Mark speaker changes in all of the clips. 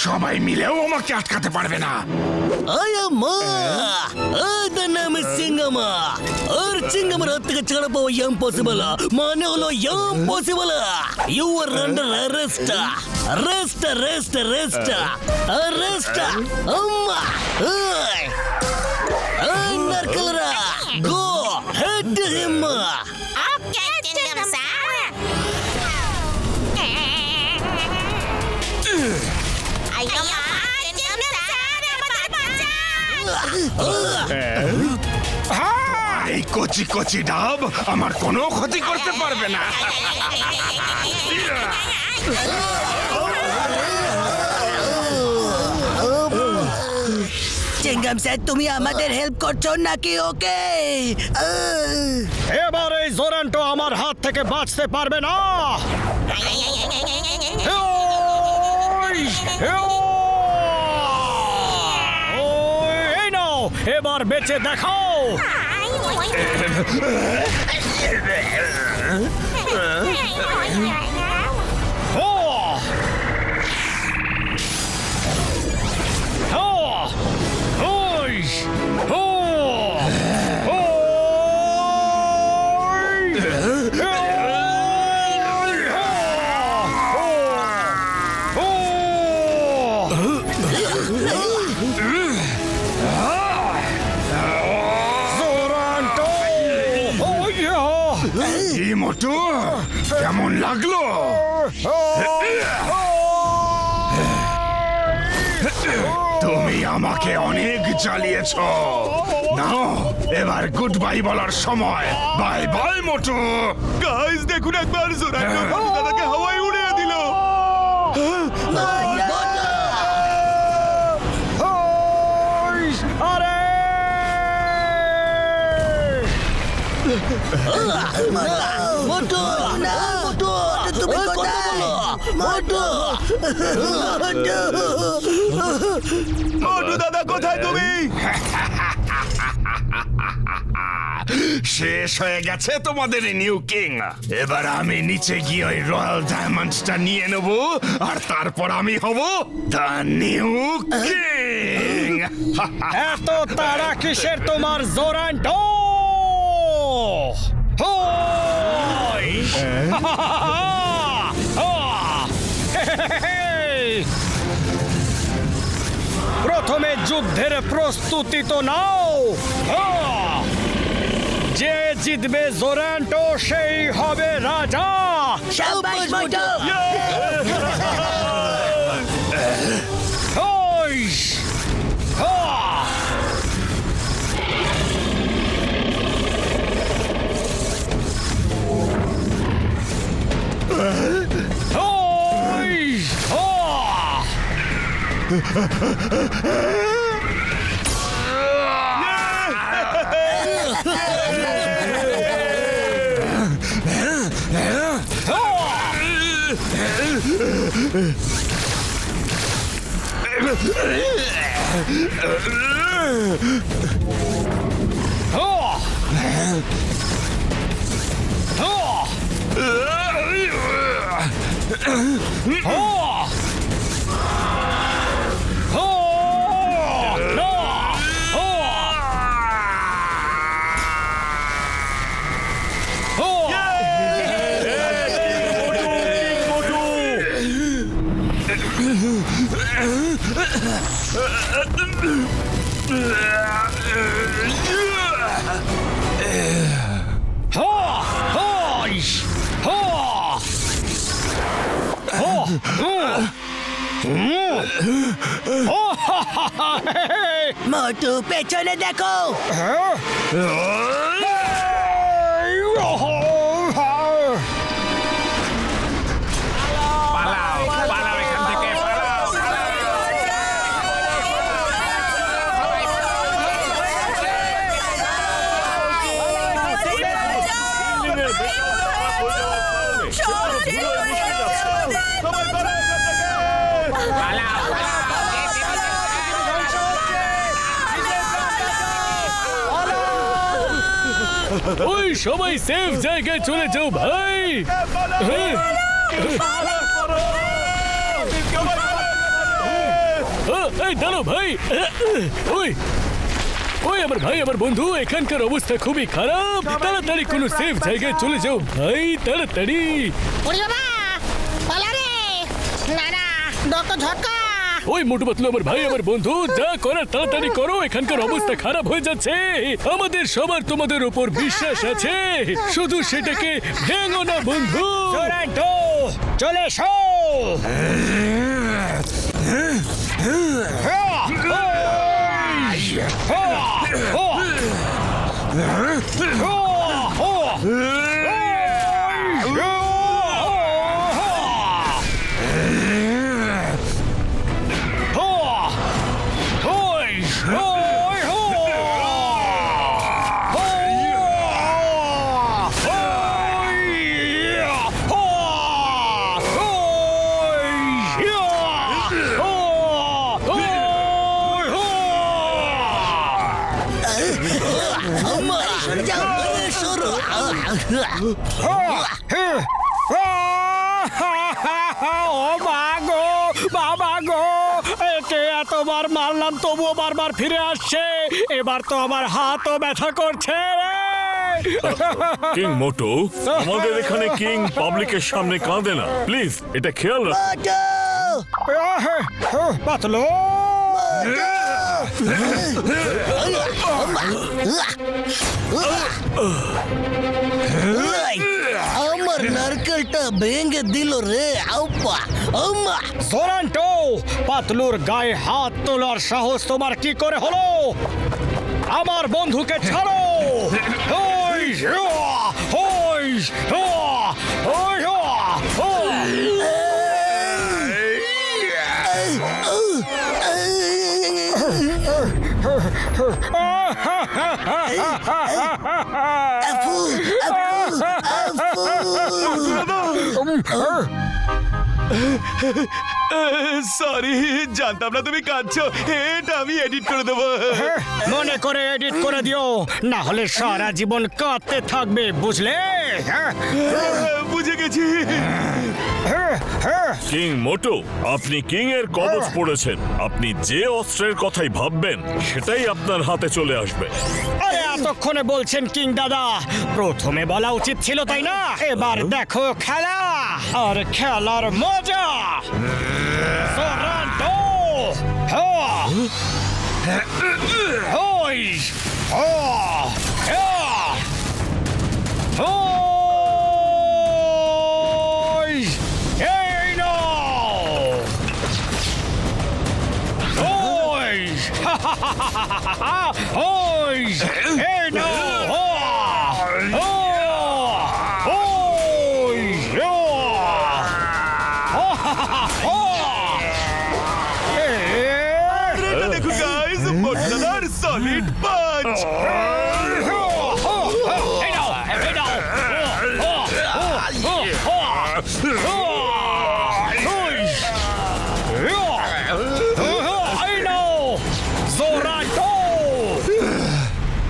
Speaker 1: সবাই মিলেও আমাকে আটকাতে পারবে না।
Speaker 2: নাম সিঙ্গামা আর সিঙ্গামার হাত থেকে ছাড়া পাওয়া ইম্পসিবল মানে হলো impossible. You are under arrest arrest arrest arrest arrest. আম্মা এই নারকেলরা go head him.
Speaker 3: Okay, Singam sir. Ayo, Singam sir.
Speaker 1: এই কচি কচি ডাব আমার কোনো ক্ষতি করতে পারবে না।
Speaker 2: চিঙ্গাম স্যার তুমি আমাদের হেল্প করছো নাকি? ওকে
Speaker 4: এবার এই জোরান্টো আমার হাত থেকে বাঁচতে পারবে না। এই নাও, এবার বেঁচে দেখাও।
Speaker 1: কি মোটু, কেমন লাগলো? তুমি আমাকে অনেক জ্বালিয়েছ। নাও এবার গুড বাই বলার সময়। বাই বাই মোটু।
Speaker 5: গাইস দেখুন একবার, জোরান্টো দাদাকে হাওয়ায় উড়িয়ে দিল।
Speaker 2: মোটু না মোটু তুমি কোথায়? মোটু
Speaker 5: মোটু দাদা কোথায় তুমি?
Speaker 1: শেষ হয়ে গেছে তোমাদের নিউ কিং। এবার আমি নিচে গিয়ে ওই রয়্যাল ডায়মন্ডসটা নিয়ে নেব, আর তারপর আমি হব দ্য নিউ কিং।
Speaker 4: এত তাড়া কিসের তোমার জোরান্টো? প্রথমে যুদ্ধের প্রস্তুতি তো নাও। যে জিতবে জোরান্টো সেই হবে রাজা।
Speaker 2: শাবাশ মোটু। মোটু পেছনে দেখো।
Speaker 4: ওই সবাই সেফ জায়গায় চলে যাও ভাই। এই দাঁড়াও ভাই। ওই ওই আমার ভাই, আমার বন্ধু, এখানকার অবস্থা খুবই খারাপ। তাড়াতাড়ি কোনো সেফ জায়গায় চলে যাও ভাই, তাড়াতাড়ি।
Speaker 3: ওরে বাবা পালা রে না না ডক ঝটকা
Speaker 4: ওই মোটু পাতলু আমার ভাই, আমার বন্ধু, যা করার তাড়াতাড়ি করো, এখানকার অবস্থা খারাপ হয়ে যাচ্ছে। আমাদের সবার তোমাদের উপর বিশ্বাস আছে, শুধু সেটাকে ভেঙো না বন্ধু।
Speaker 2: জোরান্টো চলে এসো।
Speaker 4: ও মা গো, বাবা গো, একে এতবার মারলাম তবুও বারবার ফিরে আসছে। এবার তো আমার হাতও ব্যথা করছে রে।
Speaker 6: কিং মোটো, আমাদের এখানে কিং পাবলিকের সামনে কাঁদে না, প্লিজ এটা খেয়াল রাখ।
Speaker 4: পাতলো
Speaker 2: আমার নারকেলটা ভেঙে দিল রে। আব্বা আম্মা।
Speaker 4: জোরান্টো, পাতলুর গায়ে হাত তোলার সাহস তোমার কি করে হলো? আমার বন্ধুকে ছাড়ো। ওই, ওই, ওই,
Speaker 5: সরি, জানতাম না তুমি কাঁদছো। এটা আমি এডিট করে দেবো।
Speaker 4: মনে করে এডিট করে দিও, না হলে সারা জীবন কাঁদতে থাকবে, বুঝলে?
Speaker 5: বুঝে গেছি।
Speaker 6: কিং মোটো, আপনি কিং এর কবচ পড়েছেন। আপনি যে অস্ত্রের কথাই ভাববেন সেটাই আপনার হাতে চলে আসবে।
Speaker 4: আরে এতক্ষণে বলছেন কিং দাদা, প্রথমে বলা উচিত ছিল, তাই না? এবার দেখো খেলা, আর খেলার মজা। জোরান্টো, ওই, ওই, এই নাও, ওই, ওই, এই নাও,
Speaker 5: দেখুন গাইস, মোটরদার সলিড পাঞ্চ।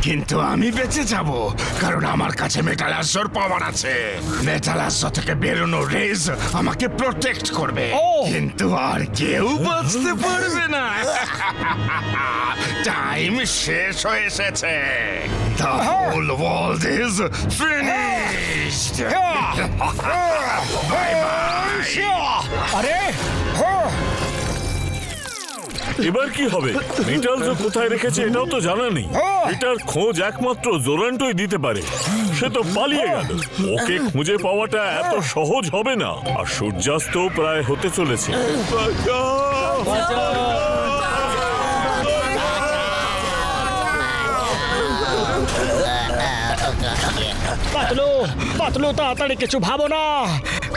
Speaker 1: কিন্তু আমি বেঁচে যাব, কারণ আমার কাছে মেটাল অ্যাসর পাওয়ার আছে। মেটাল অ্যাসর থেকে বেরোনো রেজ আমাকে প্রোটেক্ট করবে, কিন্তু আর কেউ বাঁচতে পারবে না। টাইম শেষ হয়ে এসেছে। The whole world is finished. Bye bye.
Speaker 4: আরে
Speaker 6: এবার কি হবে? মেটাল যে কোথায় রেখেছে এটাও তো জানা নেই। এটার খোঁজ একমাত্র জোরান্টোই দিতে পারে। সে তো পালিয়ে গেল। ওকে খুঁজে পাওয়াটা এত সহজ হবে না। আর সূর্যাস্ত প্রায় হতে চলেছে।
Speaker 4: পাতলু, পাতলু, তাড়াতাড়ি কিছু ভাবো না।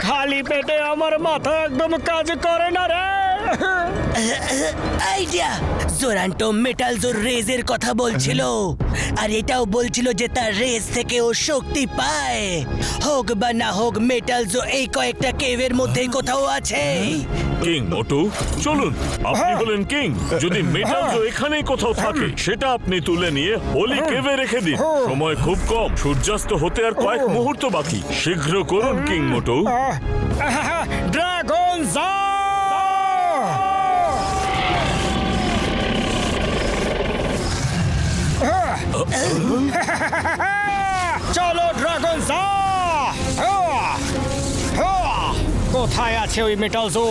Speaker 4: খালি পেটে আমার মাথা একদম কাজ করে না রে।
Speaker 2: আইডিয়া। জোরান্টো মেটাল জোর রেজের কথা বলছিল, আর এটাও বলছিল যে তার রেজ থেকে ও শক্তি পায়। হোক বা না হোক, মেটাল জো এই কয়েকটা কেভের মধ্যেই কোথাও আছে।
Speaker 6: কিং মোটু, চলুন, আপনি হলেন কিং। যদি মেটাল জো এখানেই কোথাও থাকে সেটা আপনি তুলে নিয়ে হোলি কেভে রেখে দিন। সময় খুব কম, সূর্যাস্ত হতে আর কয়েক মুহূর্ত বাকি। শীঘ্র করুন কিং মোটু।
Speaker 4: ড্রাগন
Speaker 7: চলো ড্রাগন জা! কোথায় আছে ওই মেটাল জো?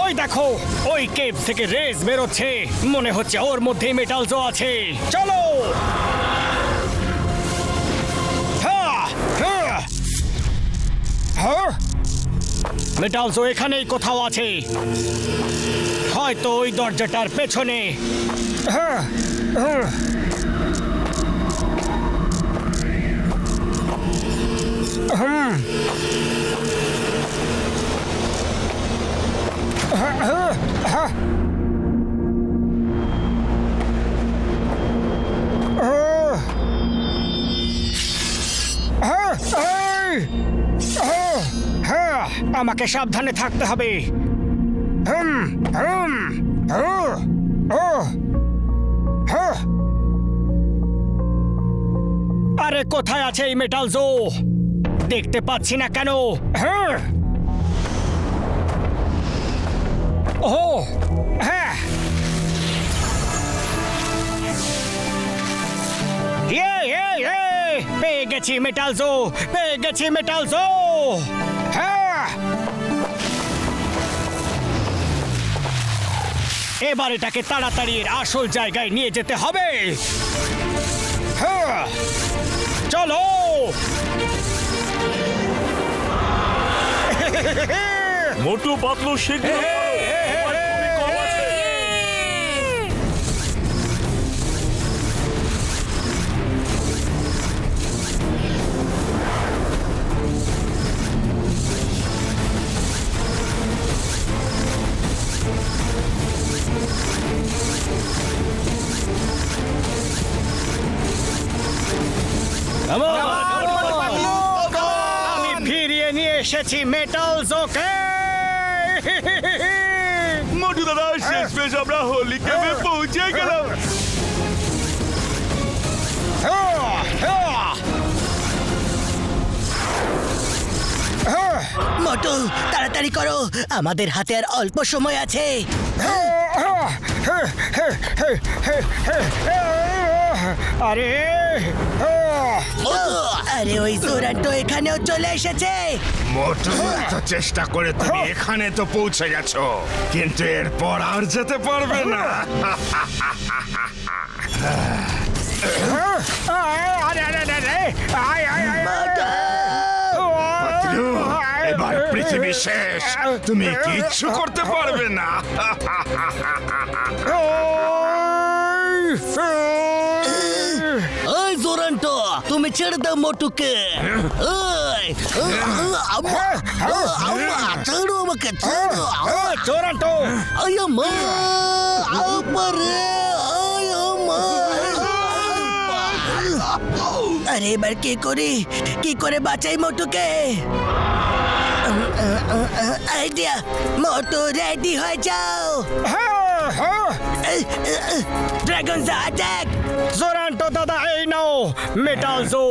Speaker 7: ওই দেখো, ওই কেভ থেকে রেস বেরোচ্ছে। মনে হচ্ছে ওর মধ্যেই মেটাল জো আছে। চলো! মেটাল জো এখানেই কোথাও আছে, হয়তো ওই দরজাটার পেছনে। আমাকে সাবধানে থাকতে হবে। আরে কোথায় আছে এই মেটাল জো? দেখতে পাচ্ছি না কেন? ও হ্যাঁ, পেয়ে গেছি মেটাল জো, পেয়ে গেছি মেটাল জো। হ্যাঁ, এবার এটাকে তাড়াতাড়ি এর আসল জায়গায় নিয়ে যেতে হবে। হ্যাঁ, চলো।
Speaker 6: মোটু পাতলু শীঘ্র করো। সময় খুবই কম আছে।
Speaker 7: আমি ফিরিয়ে নিয়ে এসেছি মেটাল জোকে।
Speaker 5: মোটু দাদা, শেষমেশ আমরা হোলি কেভে পৌঁছে গেলাম।
Speaker 2: মোটু তাড়াতাড়ি করো, আমাদের হাতে আর অল্প সময় আছে।
Speaker 7: আরে
Speaker 2: আরে ওই জোরান্টো এখানেও চলে এসেছে।
Speaker 1: মোটু, তো চেষ্টা করে তুমি এখানে তো পৌঁছে গেছো, কিন্তু এরপর আর যেতে পারবে না। পাতলু, এবার পৃথিবী শেষ, তুমি কিচ্ছু করতে পারবে না।
Speaker 2: ওই জোরান্টো, তুমি ছেড়ে দাও মোটুকে। ওই আম্মা, আম্মা ছাড়ো আমাকে, ছাড়ো।
Speaker 7: জোরান্টো,
Speaker 2: আয় আম্মা, আপারে, আয় আম্মা। আরে এবার কি করি, কি করে বাঁচাই মোটুকে? আইডিয়া, মোটু রেডি হয়ে যাও। Dragon attack!
Speaker 7: জোরান্টো দাদা, এই নাও মেটাল জো।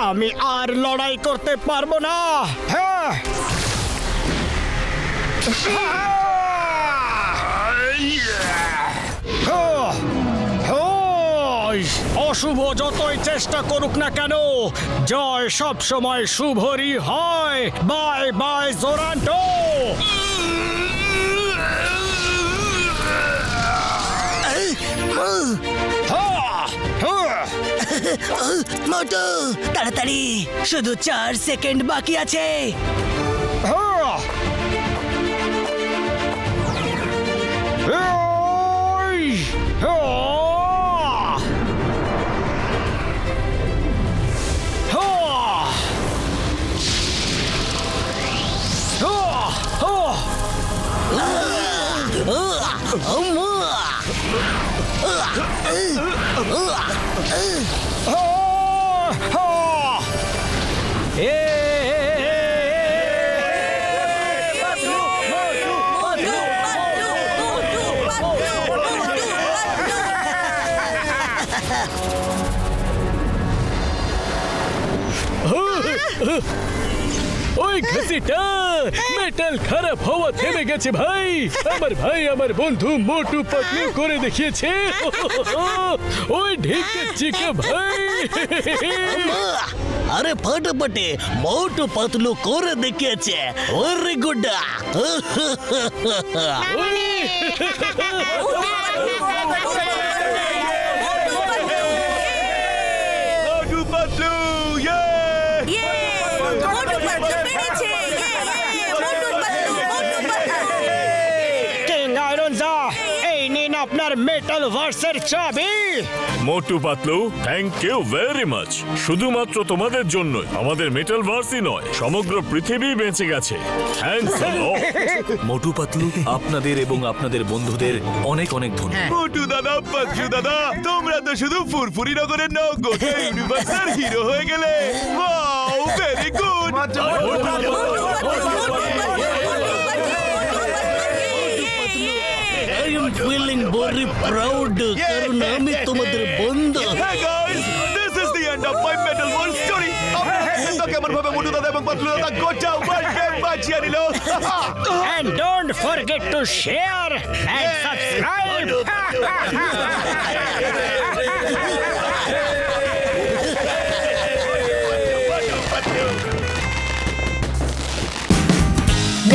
Speaker 7: আমি আর লড়াই করতে পারবো না। হ্যাঁ, অশুভ যতই চেষ্টা করুক না কেন, জয় সব সময় শুভরই হয়। Bye bye জোরান্টো।
Speaker 2: মোটু তাড়াতাড়ি, শুধু 4 সেকেন্ড বাকি আছে।
Speaker 4: ওই ঘসিটা মেটাল খারাপ হওয়া থেমে গেছে ভাই। আমার বন্ধু মোটু পাতলু করে দেখিয়েছে। ওই ঢেকে চিকা ভাই।
Speaker 2: আরে ফাটাফাটে মোটু পাতলু করে দেখিয়েছে। ওরে গুড্ডা।
Speaker 5: মোটু পাতলু, ইয়ে!
Speaker 7: কিং আয়রনজা, এই নিন আপনার মেটাল ভার্সের চাবি।
Speaker 6: Motu Patlu, thank you very much. শুধুমাত্র তোমাদের জন্যই আমাদের মেটাল ভার্সই নয়, সমগ্র পৃথিবী বেঁচে গেছে। থ্যাঙ্কস আ লট।
Speaker 8: মোটু পাতলু, আপনাদের এবং আপনাদের বন্ধুদের অনেক অনেক ধন্যবাদ।
Speaker 5: মোটু দাদা, পাতলু দাদা, তোমরা তো শুধু ফুরফুরি নগরের নও, গোটা ইউনিভার্সের হিরো হয়ে গেলে। Wow, very good.
Speaker 2: I am feeling very proud কারণ আমি তোমাদের বন্ধু।
Speaker 5: Hey guys, this is the end of my Metal World story. তো কেমন ভাবে মোটু দাদা এবং পাতলু দাদা গোটা ওয়ার্ল্ডকে বাঁচিয়ে নিল।
Speaker 7: And don't forget to share and subscribe.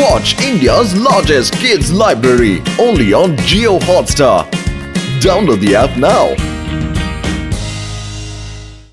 Speaker 9: Watch India's largest kids library only on Jio Hotstar. Download the app now.